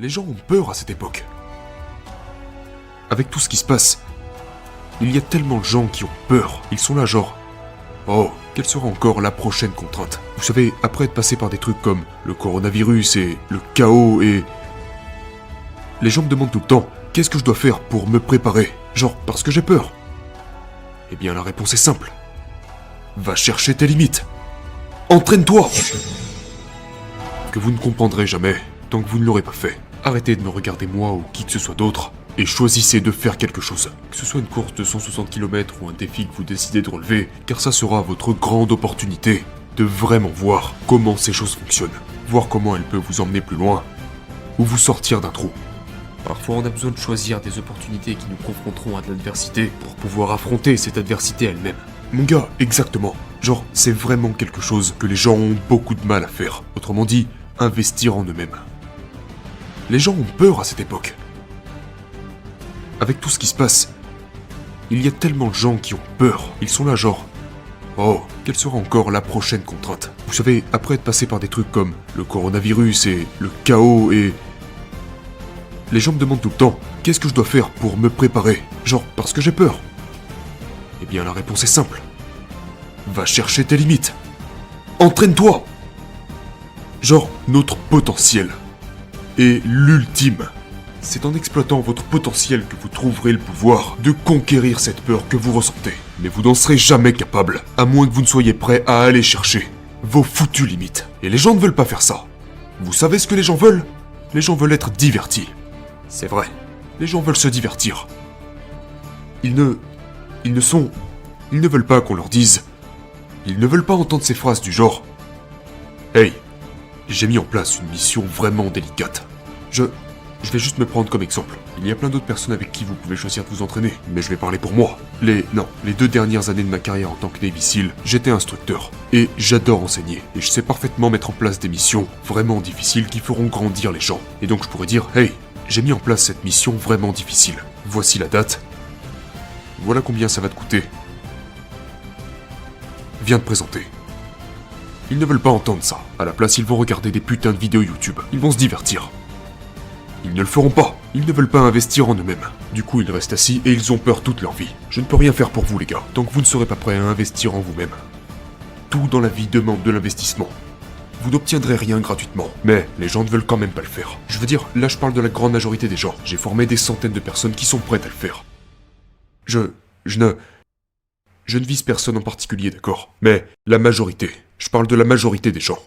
Les gens ont peur à cette époque. Avec tout ce qui se passe, il y a tellement de gens qui ont peur. Ils sont là genre... Oh, quelle sera encore la prochaine contrainte? Vous savez, après être passé par des trucs comme le coronavirus et le chaos et... Les gens me demandent tout le temps, qu'est-ce que je dois faire pour me préparer? Genre, parce que j'ai peur. Eh bien, la réponse est simple. Va chercher tes limites. Entraîne-toi. Que vous ne comprendrez jamais, tant que vous ne l'aurez pas fait. Arrêtez de me regarder moi ou qui que ce soit d'autre, et choisissez de faire quelque chose. Que ce soit une course de 160 km ou un défi que vous décidez de relever, car ça sera votre grande opportunité de vraiment voir comment ces choses fonctionnent. Voir comment elles peuvent vous emmener plus loin, ou vous sortir d'un trou. Parfois on a besoin de choisir des opportunités qui nous confronteront à de l'adversité pour pouvoir affronter cette adversité elle-même. Mon gars, exactement. Genre, c'est vraiment quelque chose que les gens ont beaucoup de mal à faire. Autrement dit, investir en eux-mêmes. Les gens ont peur à cette époque. Avec tout ce qui se passe, il y a tellement de gens qui ont peur. Ils sont là genre... Oh, quelle sera encore la prochaine contrainte? Vous savez, après être passé par des trucs comme le coronavirus et le chaos et... Les gens me demandent tout le temps, qu'est-ce que je dois faire pour me préparer? Genre, parce que j'ai peur. Eh bien, la réponse est simple. Va chercher tes limites. Entraîne-toi. Genre, notre potentiel est l'ultime. C'est en exploitant votre potentiel que vous trouverez le pouvoir de conquérir cette peur que vous ressentez. Mais vous n'en serez jamais capable, à moins que vous ne soyez prêt à aller chercher vos foutues limites. Et les gens ne veulent pas faire ça. Vous savez ce que les gens veulent? Les gens veulent être divertis. C'est vrai, les gens veulent se divertir. Ils ne veulent pas qu'on leur dise. Ils ne veulent pas entendre ces phrases du genre « Hey, j'ai mis en place une mission vraiment délicate. Je vais juste me prendre comme exemple. Il y a plein d'autres personnes avec qui vous pouvez choisir de vous entraîner, mais je vais parler pour moi. Les 2 dernières années de ma carrière en tant que Navy SEAL, j'étais instructeur. Et j'adore enseigner. Et je sais parfaitement mettre en place des missions vraiment difficiles qui feront grandir les gens. Et donc je pourrais dire « Hey, j'ai mis en place cette mission vraiment difficile. Voici la date. Voilà combien ça va te coûter. Viens te présenter. » Ils ne veulent pas entendre ça. À la place, ils vont regarder des putains de vidéos YouTube. Ils vont se divertir. Ils ne le feront pas. Ils ne veulent pas investir en eux-mêmes. Du coup, ils restent assis et ils ont peur toute leur vie. Je ne peux rien faire pour vous, les gars, tant que vous ne serez pas prêts à investir en vous-même. Tout dans la vie demande de l'investissement. Vous n'obtiendrez rien gratuitement, mais les gens ne veulent quand même pas le faire. Je veux dire, là je parle de la grande majorité des gens. J'ai formé des centaines de personnes qui sont prêtes à le faire. Je ne vise personne en particulier, d'accord? Mais la majorité. Je parle de la majorité des gens.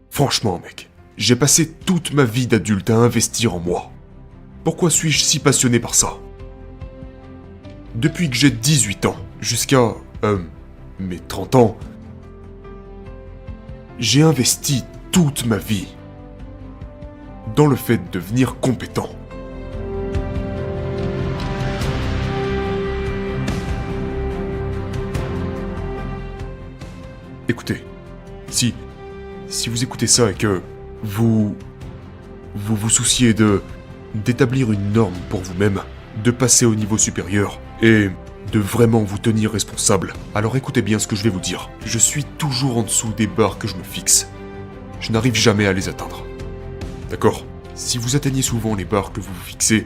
Franchement, mec, j'ai passé toute ma vie d'adulte à investir en moi. Pourquoi suis-je si passionné par ça? Depuis que j'ai 18 ans, jusqu'à... mes 30 ans... J'ai investi toute ma vie dans le fait de devenir compétent. Écoutez, si vous écoutez ça et que vous souciez d'établir une norme pour vous-même, de passer au niveau supérieur et de vraiment vous tenir responsable, alors écoutez bien ce que je vais vous dire. Je suis toujours en dessous des barres que je me fixe. Je n'arrive jamais à les atteindre. D'accord? Si vous atteignez souvent les barres que vous vous fixez,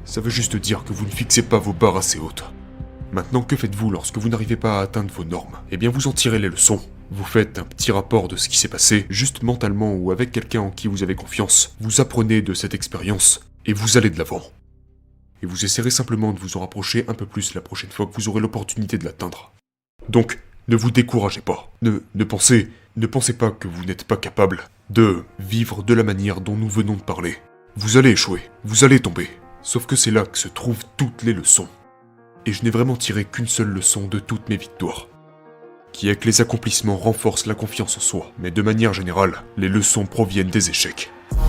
ça veut juste dire que vous ne fixez pas vos barres assez hautes. Maintenant, que faites-vous lorsque vous n'arrivez pas à atteindre vos normes? Eh bien, vous en tirez les leçons. Vous faites un petit rapport de ce qui s'est passé, juste mentalement ou avec quelqu'un en qui vous avez confiance. Vous apprenez de cette expérience et vous allez de l'avant. Et vous essaierez simplement de vous en rapprocher un peu plus la prochaine fois que vous aurez l'opportunité de l'atteindre. Donc, ne vous découragez pas. Ne pensez pas que vous n'êtes pas capable de vivre de la manière dont nous venons de parler. Vous allez échouer, vous allez tomber. Sauf que c'est là que se trouvent toutes les leçons. Et je n'ai vraiment tiré qu'une seule leçon de toutes mes victoires. Qui est que les accomplissements renforcent la confiance en soi. Mais de manière générale, les leçons proviennent des échecs.